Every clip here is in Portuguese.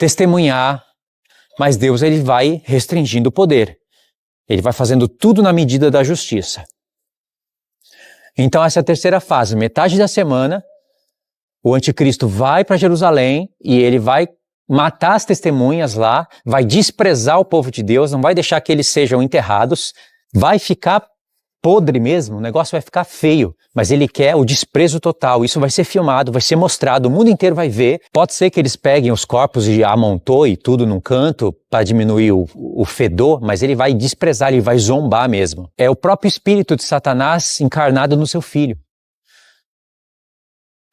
testemunhar, mas Deus ele vai restringindo o poder. Ele vai fazendo tudo na medida da justiça. Então essa é a terceira fase. Metade da semana, o anticristo vai para Jerusalém e ele vai matar as testemunhas lá, vai desprezar o povo de Deus, não vai deixar que eles sejam enterrados, vai ficar podre mesmo, o negócio vai ficar feio, mas ele quer o desprezo total. Isso vai ser filmado, vai ser mostrado, o mundo inteiro vai ver. Pode ser que eles peguem os corpos e amontoem tudo num canto para diminuir o fedor, mas ele vai desprezar, ele vai zombar mesmo. É o próprio espírito de Satanás encarnado no seu filho.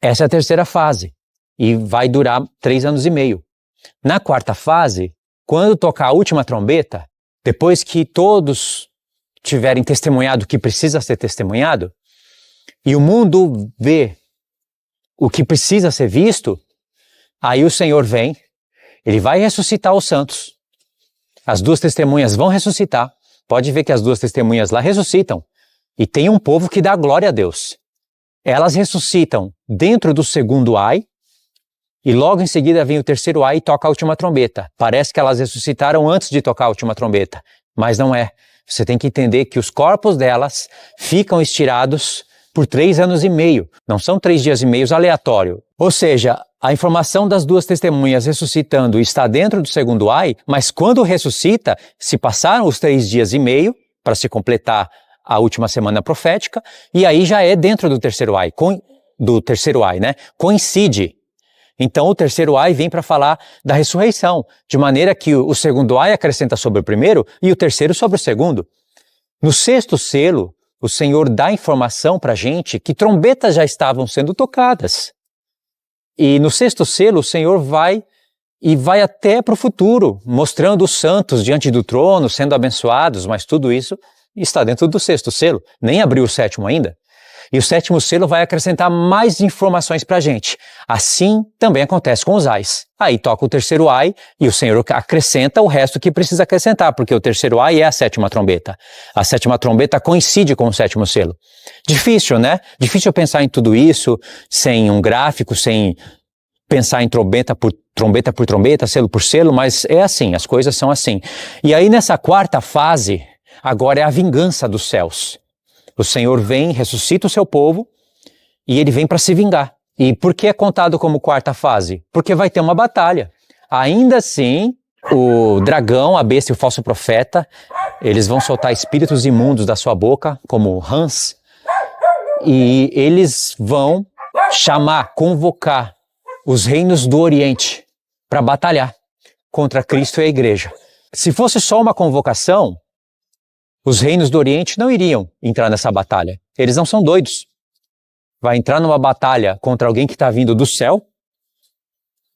Essa é a terceira fase e vai durar 3 anos e meio. Na quarta fase, quando tocar a última trombeta, depois que todos tiverem testemunhado o que precisa ser testemunhado, e o mundo vê o que precisa ser visto, aí o Senhor vem, ele vai ressuscitar os santos. As 2 testemunhas vão ressuscitar. Pode ver que as 2 testemunhas lá ressuscitam. E tem um povo que dá glória a Deus. Elas ressuscitam dentro do segundo ai, e logo em seguida vem o terceiro ai e toca a última trombeta. Parece que elas ressuscitaram antes de tocar a última trombeta, mas não é. Você tem que entender que os corpos delas ficam estirados por 3 anos e meio. Não são 3 dias e meio aleatório. Ou seja, a informação das 2 testemunhas ressuscitando está dentro do segundo ai, mas quando ressuscita, se passaram os 3 dias e meio para se completar a última semana profética, e aí já é dentro do terceiro ai, né? Coincide. Então o terceiro ai vem para falar da ressurreição, de maneira que o segundo ai acrescenta sobre o primeiro e o terceiro sobre o segundo. No 6º selo, o Senhor dá informação para a gente que trombetas já estavam sendo tocadas. E no 6º selo, o Senhor vai até para o futuro, mostrando os santos diante do trono, sendo abençoados, mas tudo isso está dentro do 6º selo, nem abriu o 7º ainda. E o 7º selo vai acrescentar mais informações para a gente. Assim também acontece com os ais. Aí toca o terceiro ai e o Senhor acrescenta o resto que precisa acrescentar, porque o terceiro ai é a 7ª trombeta. A 7ª trombeta coincide com o 7º selo. Difícil, né? Difícil pensar em tudo isso sem um gráfico, sem pensar em trombeta por trombeta, selo por selo, mas é assim, as coisas são assim. E aí nessa quarta fase, agora é a vingança dos céus. O Senhor vem, ressuscita o seu povo e ele vem para se vingar. E por que é contado como quarta fase? Porque vai ter uma batalha. Ainda assim, o dragão, a besta e o falso profeta, eles vão soltar espíritos imundos da sua boca, como rãs, e eles vão convocar os reinos do Oriente para batalhar contra Cristo e a igreja. Se fosse só uma convocação, os reinos do Oriente não iriam entrar nessa batalha. Eles não são doidos. Vai entrar numa batalha contra alguém que está vindo do céu,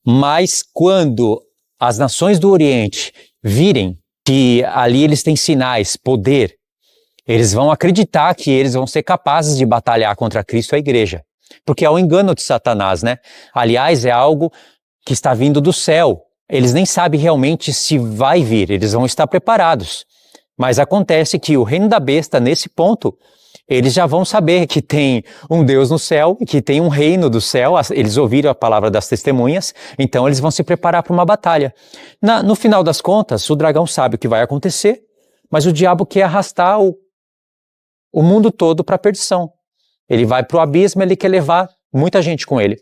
mas quando as nações do Oriente virem que ali eles têm sinais, poder, eles vão acreditar que eles vão ser capazes de batalhar contra Cristo e a igreja. Porque é o engano de Satanás, né? Aliás, é algo que está vindo do céu. Eles nem sabem realmente se vai vir, eles vão estar preparados. Mas acontece que o reino da besta, nesse ponto, eles já vão saber que tem um Deus no céu, que tem um reino do céu, eles ouviram a palavra das testemunhas, então eles vão se preparar para uma batalha. No final das contas, o dragão sabe o que vai acontecer, mas o diabo quer arrastar o mundo todo para a perdição. Ele vai para o abismo, ele quer levar muita gente com ele.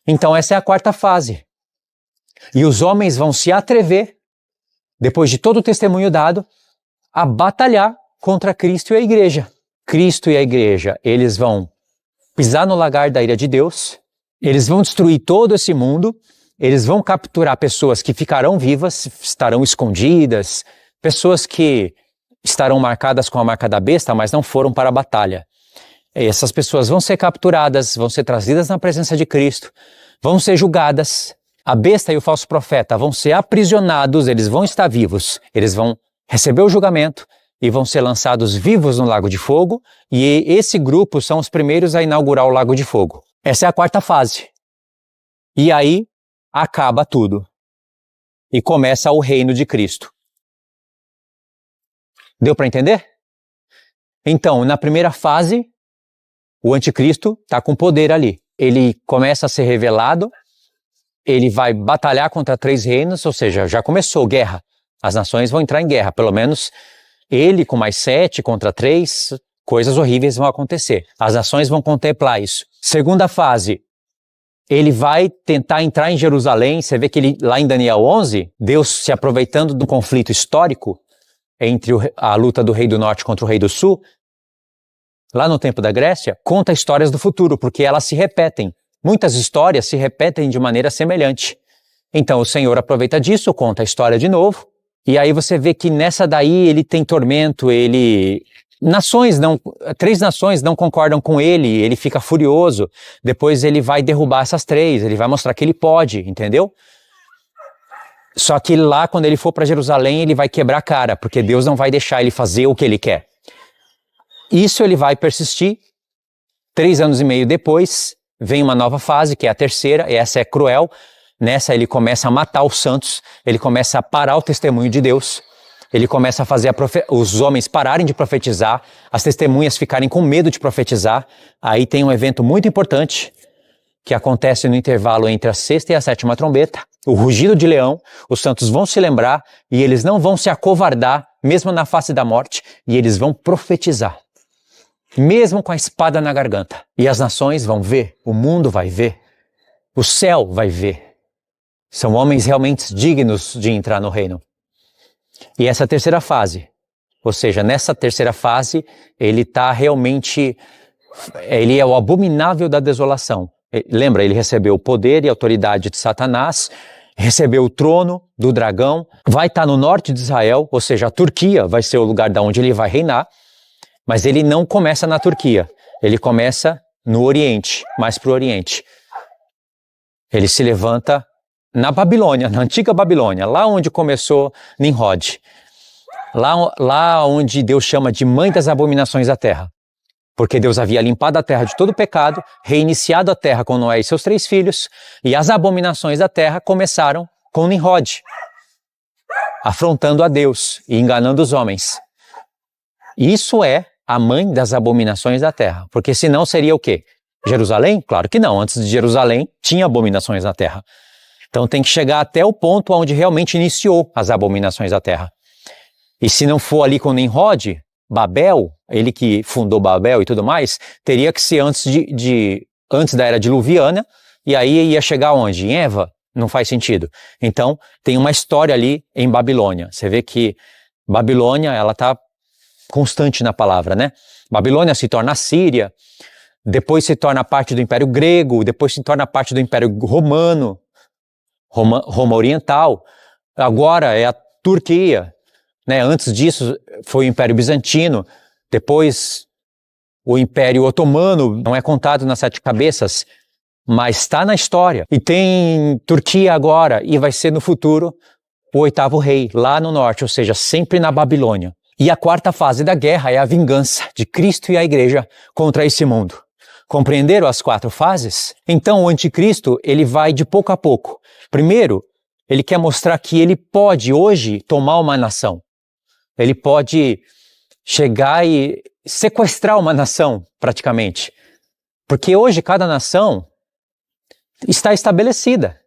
Então essa é a quarta fase. E os homens vão se atrever, depois de todo o testemunho dado, a batalhar contra Cristo e a igreja. Cristo e a igreja, eles vão pisar no lagar da ira de Deus, eles vão destruir todo esse mundo, eles vão capturar pessoas que ficarão vivas, estarão escondidas, pessoas que estarão marcadas com a marca da besta, mas não foram para a batalha. Essas pessoas vão ser capturadas, vão ser trazidas na presença de Cristo, vão ser julgadas. A besta e o falso profeta vão ser aprisionados, eles vão estar vivos, eles vão receber o julgamento e vão ser lançados vivos no lago de fogo, e esse grupo são os primeiros a inaugurar o lago de fogo. Essa é a quarta fase. E aí acaba tudo. E começa o reino de Cristo. Deu para entender? Então, na primeira fase, o anticristo está com poder ali. Ele começa a ser revelado, ele vai batalhar contra 3 reinos, ou seja, já começou guerra. As nações vão entrar em guerra, pelo menos ele com mais 7 contra 3, coisas horríveis vão acontecer. As nações vão contemplar isso. Segunda fase, ele vai tentar entrar em Jerusalém. Você vê que ele, lá em Daniel 11, Deus se aproveitando do conflito histórico entre a luta do rei do norte contra o rei do sul, lá no tempo da Grécia, conta histórias do futuro, porque elas se repetem. Muitas histórias se repetem de maneira semelhante. Então o Senhor aproveita disso, conta a história de novo, e aí você vê que nessa daí ele tem tormento, 3 nações não concordam com ele fica furioso, depois ele vai derrubar essas 3, ele vai mostrar que ele pode, entendeu? Só que lá, quando ele for para Jerusalém, ele vai quebrar a cara, porque Deus não vai deixar ele fazer o que ele quer. Isso ele vai persistir. 3 anos e meio depois, vem uma nova fase, que é a terceira, e essa é cruel. Nessa ele começa a matar os santos, ele começa a parar o testemunho de Deus, ele começa a fazer os homens pararem de profetizar, as testemunhas ficarem com medo de profetizar. Aí tem um evento muito importante, que acontece no intervalo entre a 6ª e a 7ª trombeta, o rugido de leão. Os santos vão se lembrar e eles não vão se acovardar, mesmo na face da morte, e eles vão profetizar, mesmo com a espada na garganta. E as nações vão ver, o mundo vai ver, o céu vai ver. São homens realmente dignos de entrar no reino. E essa terceira fase, ou seja, nessa terceira fase, ele é o abominável da desolação. Lembra, ele recebeu o poder e a autoridade de Satanás, recebeu o trono do dragão, vai estar no norte de Israel, ou seja, a Turquia vai ser o lugar de onde ele vai reinar, mas ele não começa na Turquia, ele começa no Oriente, mais para o Oriente. Ele se levanta na Babilônia, na antiga Babilônia, lá onde começou Nimrod, lá onde Deus chama de mãe das abominações da terra. Porque Deus havia limpado a terra de todo pecado, reiniciado a terra com Noé e seus 3 filhos, e as abominações da terra começaram com Nimrod, afrontando a Deus e enganando os homens. Isso é a mãe das abominações da terra, porque senão seria o quê? Jerusalém? Claro que não, antes de Jerusalém tinha abominações na terra. Então tem que chegar até o ponto onde realmente iniciou as abominações da terra. E se não for ali com Nimrod, Babel, ele que fundou Babel e tudo mais, teria que ser antes da era diluviana, e aí ia chegar onde? Em Eva? Não faz sentido. Então, tem uma história ali em Babilônia. Você vê que Babilônia, ela está constante na palavra, né? Babilônia se torna a Síria, depois se torna parte do Império Grego, depois se torna parte do Império Romano, Roma Oriental, agora é a Turquia, né? Antes disso foi o Império Bizantino, depois o Império Otomano, não é contado nas 7 cabeças, mas está na história. E tem Turquia agora, e vai ser no futuro o 8º rei, lá no norte, ou seja, sempre na Babilônia. E a 4ª fase da guerra é a vingança de Cristo e a igreja contra esse mundo. Compreenderam as 4 fases? Então o anticristo, ele vai de pouco a pouco. Primeiro, ele quer mostrar que ele pode hoje tomar uma nação. Ele pode chegar e sequestrar uma nação, praticamente. Porque hoje cada nação está estabelecida.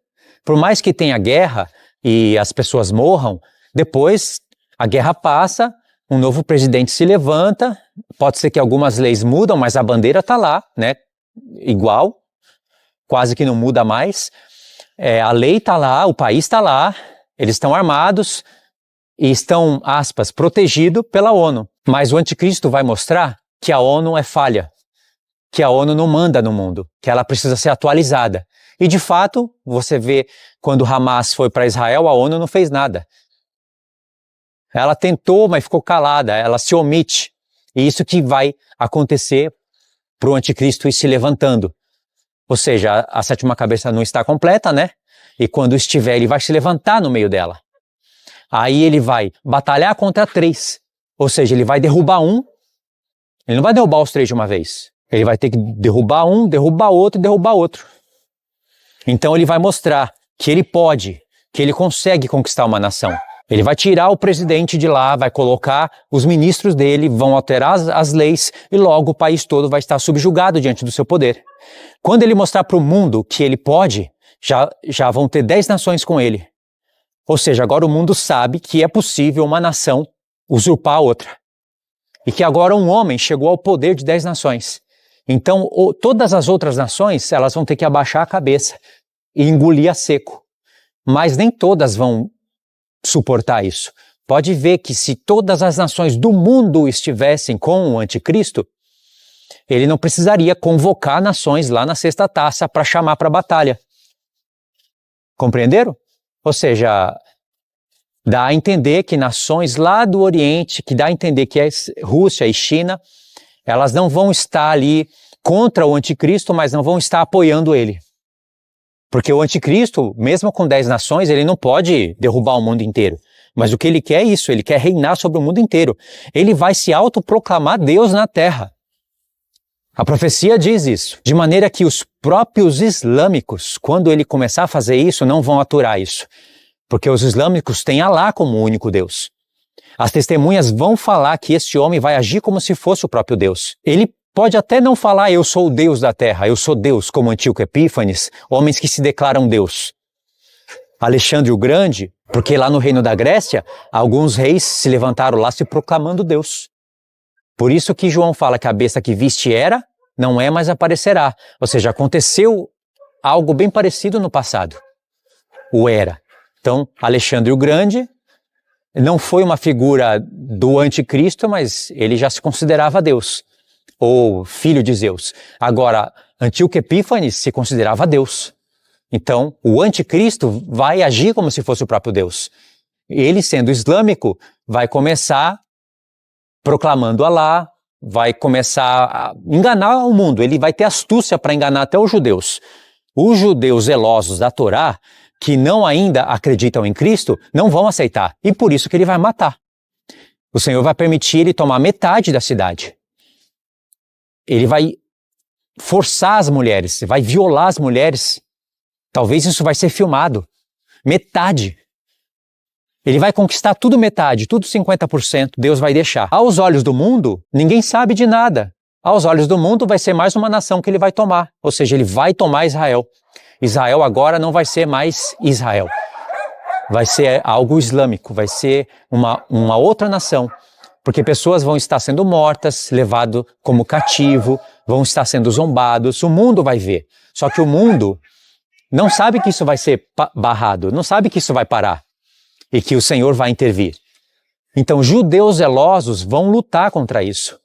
Por mais que tenha guerra e as pessoas morram, depois a guerra passa, um novo presidente se levanta, pode ser que algumas leis mudam, mas a bandeira está lá, né? Igual, quase que não muda mais. A lei está lá, o país está lá, eles estão armados e estão, aspas, protegidos pela ONU. Mas o anticristo vai mostrar que a ONU é falha, que a ONU não manda no mundo, que ela precisa ser atualizada. E de fato, você vê, quando Hamas foi para Israel, a ONU não fez nada. Ela tentou, mas ficou calada, ela se omite. E isso que vai acontecer para o anticristo ir se levantando. Ou seja, a 7ª cabeça não está completa, né? E quando estiver, ele vai se levantar no meio dela. Aí ele vai batalhar contra 3. Ou seja, ele vai derrubar um. Ele não vai derrubar os 3 de uma vez. Ele vai ter que derrubar um, derrubar outro e derrubar outro. Então ele vai mostrar que ele pode, que ele consegue conquistar uma nação. Ele vai tirar o presidente de lá, vai colocar os ministros dele, vão alterar as leis e logo o país todo vai estar subjugado diante do seu poder. Quando ele mostrar para o mundo que ele pode, já vão ter 10 nações com ele. Ou seja, agora o mundo sabe que é possível uma nação usurpar a outra. E que agora um homem chegou ao poder de 10 nações. Então, todas as outras nações, elas vão ter que abaixar a cabeça e engolir a seco. Mas nem todas vão suportar isso. Pode ver que se todas as nações do mundo estivessem com o anticristo, ele não precisaria convocar nações lá na sexta taça para chamar para a batalha. Compreenderam? Ou seja, dá a entender que nações lá do Oriente, que dá a entender que é Rússia e China, elas não vão estar ali contra o anticristo, mas não vão estar apoiando ele. Porque o anticristo, mesmo com 10 nações, ele não pode derrubar o mundo inteiro. Mas o que ele quer é isso, ele quer reinar sobre o mundo inteiro. Ele vai se autoproclamar Deus na terra. A profecia diz isso, de maneira que os próprios islâmicos, quando ele começar a fazer isso, não vão aturar isso. Porque os islâmicos têm Alá como o único Deus. As testemunhas vão falar que esse homem vai agir como se fosse o próprio Deus. Ele pode até não falar, eu sou o Deus da terra, eu sou Deus, como Antíoco Epífanes, homens que se declaram Deus. Alexandre o Grande, porque lá no reino da Grécia, alguns reis se levantaram lá se proclamando Deus. Por isso que João fala que a besta que viste era, não é, mas aparecerá. Ou seja, aconteceu algo bem parecido no passado. O era. Então, Alexandre o Grande não foi uma figura do anticristo, mas ele já se considerava Deus, ou filho de Zeus. Agora, Antíoco Epífanes se considerava Deus. Então, o anticristo vai agir como se fosse o próprio Deus. Ele, sendo islâmico, vai começar proclamando Alá, vai começar a enganar o mundo. Ele vai ter astúcia para enganar até os judeus. Os judeus zelosos da Torá, que não ainda acreditam em Cristo, não vão aceitar. E por isso que ele vai matar. O Senhor vai permitir ele tomar metade da cidade. Ele vai forçar as mulheres, vai violar as mulheres. Talvez isso vai ser filmado. Metade. Ele vai conquistar tudo metade, tudo 50%, Deus vai deixar. Aos olhos do mundo, ninguém sabe de nada. Aos olhos do mundo, vai ser mais uma nação que ele vai tomar. Ou seja, ele vai tomar Israel. Israel agora não vai ser mais Israel. Vai ser algo islâmico, vai ser uma outra nação. Porque pessoas vão estar sendo mortas, levadas como cativo, vão estar sendo zombados, o mundo vai ver. Só que o mundo não sabe que isso vai ser barrado, não sabe que isso vai parar e que o Senhor vai intervir. Então, judeus zelosos vão lutar contra isso.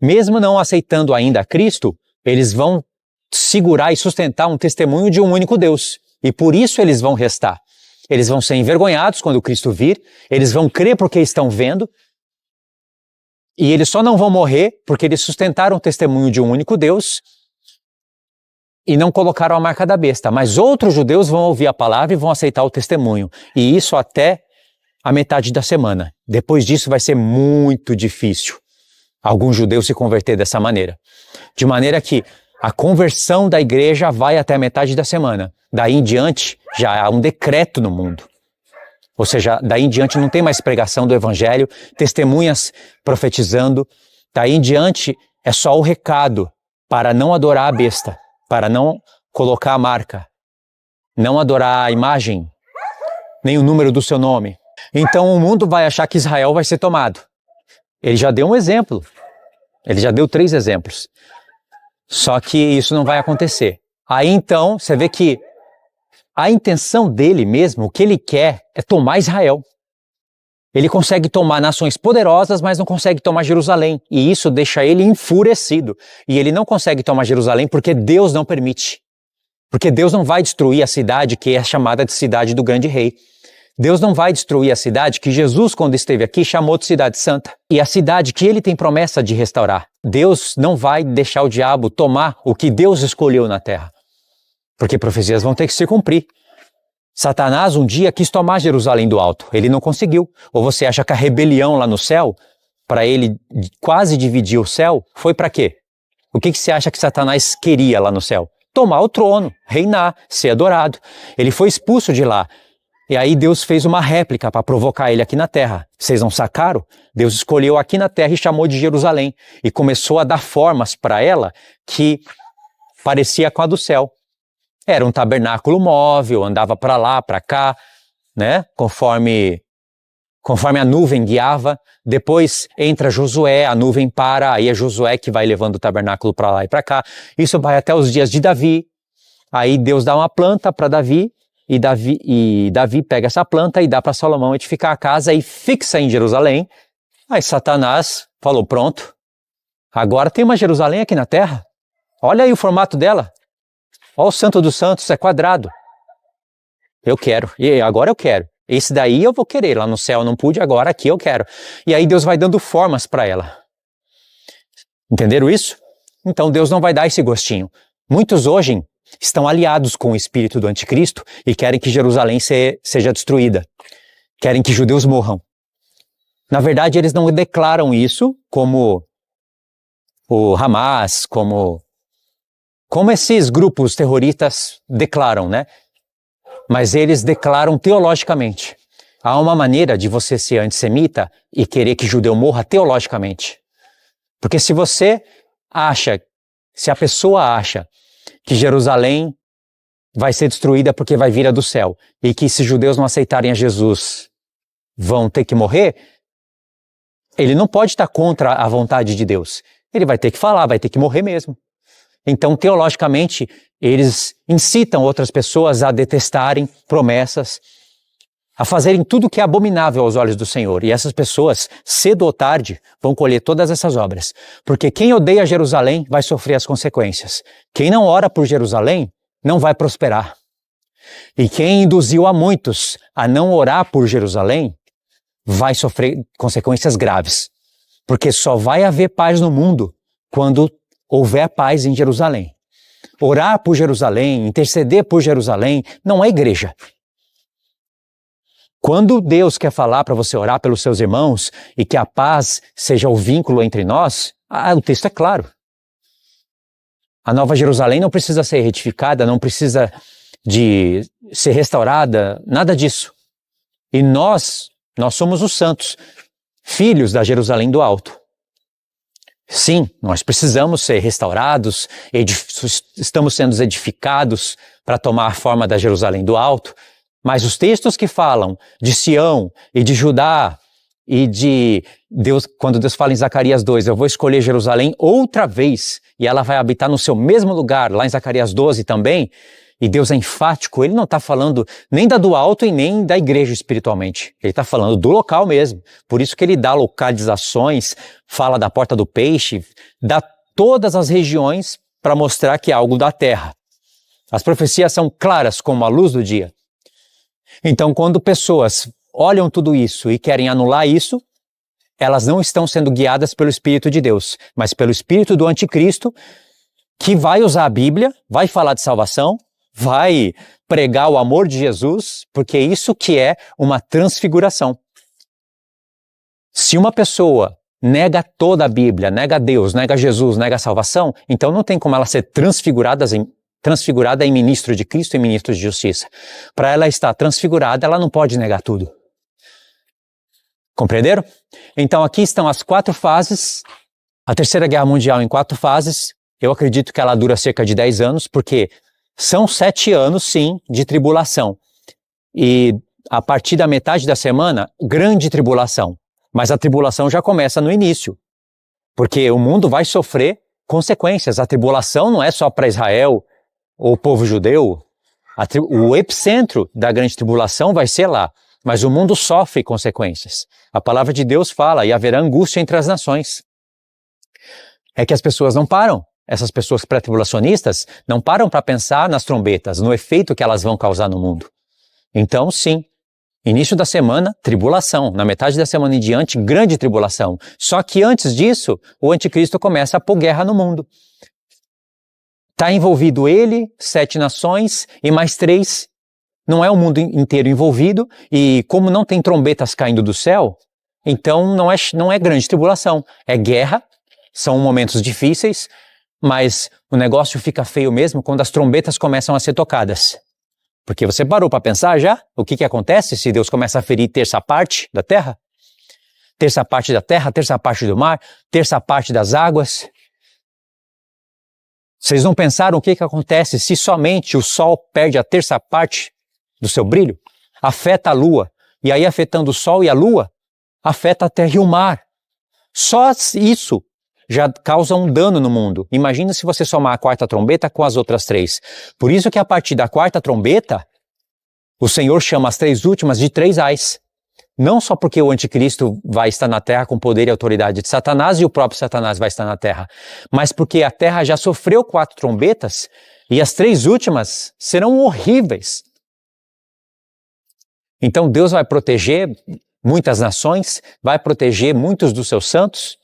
Mesmo não aceitando ainda Cristo, eles vão segurar e sustentar um testemunho de um único Deus. E por isso eles vão restar. Eles vão ser envergonhados quando Cristo vir, eles vão crer porque estão vendo, e eles só não vão morrer porque eles sustentaram o testemunho de um único Deus e não colocaram a marca da besta. Mas outros judeus vão ouvir a palavra e vão aceitar o testemunho. E isso até a metade da semana. Depois disso vai ser muito difícil algum judeu se converter dessa maneira. De maneira que a conversão da igreja vai até a metade da semana. Daí em diante já há um decreto no mundo. Ou seja, daí em diante não tem mais pregação do evangelho, testemunhas profetizando. Daí em diante é só o recado para não adorar a besta, para não colocar a marca, não adorar a imagem, nem o número do seu nome. Então o mundo vai achar que Israel vai ser tomado. Ele já deu um exemplo. Ele já deu 3 exemplos. Só que isso não vai acontecer. Aí então você vê que a intenção dele mesmo, o que ele quer é tomar Israel. Ele consegue tomar nações poderosas, mas não consegue tomar Jerusalém. E isso deixa ele enfurecido. E ele não consegue tomar Jerusalém porque Deus não permite. Porque Deus não vai destruir a cidade que é chamada de cidade do grande rei. Deus não vai destruir a cidade que Jesus, quando esteve aqui, chamou de cidade santa. E a cidade que ele tem promessa de restaurar. Deus não vai deixar o diabo tomar o que Deus escolheu na terra. Porque profecias vão ter que se cumprir. Satanás um dia quis tomar Jerusalém do alto. Ele não conseguiu. Ou você acha que a rebelião lá no céu, para ele quase dividir o céu, foi para quê? O que você acha que Satanás queria lá no céu? Tomar o trono, reinar, ser adorado. Ele foi expulso de lá. E aí Deus fez uma réplica para provocar ele aqui na terra. Vocês não sacaram? Deus escolheu aqui na terra e chamou de Jerusalém. E começou a dar formas para ela que parecia com a do céu. Era um tabernáculo móvel, andava para lá, para cá, né? Conforme a nuvem guiava. Depois entra Josué, a nuvem para, aí é Josué que vai levando o tabernáculo para lá e para cá. Isso vai até os dias de Davi. Aí Deus dá uma planta para Davi, e Davi pega essa planta e dá para Salomão edificar a casa e fixa em Jerusalém. Aí Satanás falou, pronto, agora tem uma Jerusalém aqui na terra. Olha aí o formato dela. Olha o Santo dos Santos, é quadrado. Eu quero, e agora eu quero. Esse daí eu vou querer, lá no céu eu não pude, agora aqui eu quero. E aí Deus vai dando formas para ela. Entenderam isso? Então Deus não vai dar esse gostinho. Muitos hoje estão aliados com o espírito do anticristo e querem que Jerusalém seja destruída. Querem que judeus morram. Na verdade, eles não declaram isso como o Hamas, como esses grupos terroristas declaram, né? Mas eles declaram teologicamente. Há uma maneira de você ser antissemita e querer que judeu morra teologicamente. Porque se a pessoa acha que Jerusalém vai ser destruída porque vai vir do céu e que se judeus não aceitarem a Jesus vão ter que morrer, ele não pode estar contra a vontade de Deus. Ele vai ter que falar, vai ter que morrer mesmo. Então, teologicamente, eles incitam outras pessoas a detestarem promessas, a fazerem tudo que é abominável aos olhos do Senhor. E essas pessoas, cedo ou tarde, vão colher todas essas obras. Porque quem odeia Jerusalém vai sofrer as consequências. Quem não ora por Jerusalém não vai prosperar. E quem induziu a muitos a não orar por Jerusalém vai sofrer consequências graves. Porque só vai haver paz no mundo quando houver paz em Jerusalém. Orar por Jerusalém, interceder por Jerusalém, não é igreja. Quando Deus quer falar para você orar pelos seus irmãos e que a paz seja o vínculo entre nós, o texto é claro. A Nova Jerusalém não precisa ser retificada, não precisa de ser restaurada, nada disso. E nós somos os santos, filhos da Jerusalém do Alto. Sim, nós precisamos ser restaurados, estamos sendo edificados para tomar a forma da Jerusalém do Alto, mas os textos que falam de Sião e de Judá e de Deus, quando Deus fala em Zacarias 2, eu vou escolher Jerusalém outra vez e ela vai habitar no seu mesmo lugar, lá em Zacarias 12 também, e Deus é enfático, ele não está falando nem do alto e nem da igreja espiritualmente. Ele está falando do local mesmo. Por isso que ele dá localizações, fala da porta do peixe, dá todas as regiões para mostrar que é algo da terra. As profecias são claras como a luz do dia. Então, quando pessoas olham tudo isso e querem anular isso, elas não estão sendo guiadas pelo Espírito de Deus, mas pelo Espírito do Anticristo, que vai usar a Bíblia, vai falar de salvação, vai pregar o amor de Jesus, porque é isso que é uma transfiguração. Se uma pessoa nega toda a Bíblia, nega Deus, nega Jesus, nega a salvação, então não tem como ela ser transfigurada em ministro de Cristo e ministro de justiça. Para ela estar transfigurada, ela não pode negar tudo. Compreenderam? Então aqui estão as 4 fases. A Terceira Guerra Mundial em 4 fases. Eu acredito que ela dura cerca de 10 anos, porque são 7 anos, sim, de tribulação. E a partir da metade da semana, grande tribulação. Mas a tribulação já começa no início. Porque o mundo vai sofrer consequências. A tribulação não é só para Israel ou o povo judeu. O epicentro da grande tribulação vai ser lá. Mas o mundo sofre consequências. A palavra de Deus fala, e haverá angústia entre as nações. É que as pessoas não param. Essas pessoas pré-tribulacionistas não param para pensar nas trombetas, no efeito que elas vão causar no mundo. Então, sim, início da semana, tribulação. Na metade da semana em diante, grande tribulação. Só que antes disso, o anticristo começa a pôr guerra no mundo. Está envolvido ele, 7 nações e mais 3. Não é o mundo inteiro envolvido e como não tem trombetas caindo do céu, então não é grande tribulação. É guerra, são momentos difíceis, mas o negócio fica feio mesmo quando as trombetas começam a ser tocadas. Porque você parou para pensar já? O que acontece se Deus começa a ferir terça parte da terra? Terça parte da terra, terça parte do mar, terça parte das águas. Vocês não pensaram o que acontece se somente o Sol perde a terça parte do seu brilho? Afeta a Lua. E aí, afetando o Sol e a Lua, afeta a Terra e o mar. Só isso já causa um dano no mundo. Imagina se você somar a quarta trombeta com as outras três. Por isso que a partir da quarta trombeta, o Senhor chama as três últimas de três ais. Não só porque o anticristo vai estar na terra com poder e autoridade de Satanás e o próprio Satanás vai estar na terra, mas porque a terra já sofreu 4 trombetas e as 3 últimas serão horríveis. Então Deus vai proteger muitas nações, vai proteger muitos dos seus santos.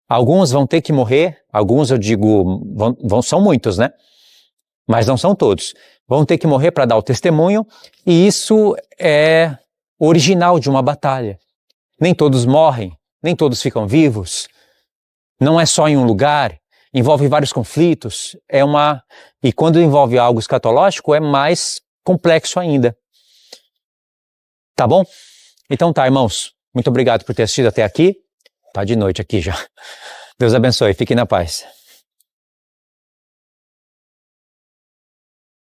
Alguns vão ter que morrer, alguns eu digo, são muitos, né? Mas não são todos. Vão ter que morrer para dar o testemunho e isso é original de uma batalha. Nem todos morrem, nem todos ficam vivos. Não é só em um lugar, envolve vários conflitos. E quando envolve algo escatológico, é mais complexo ainda. Tá bom? Então tá, irmãos. Muito obrigado por ter assistido até aqui. Tá de noite aqui já. Deus abençoe. Fiquem na paz.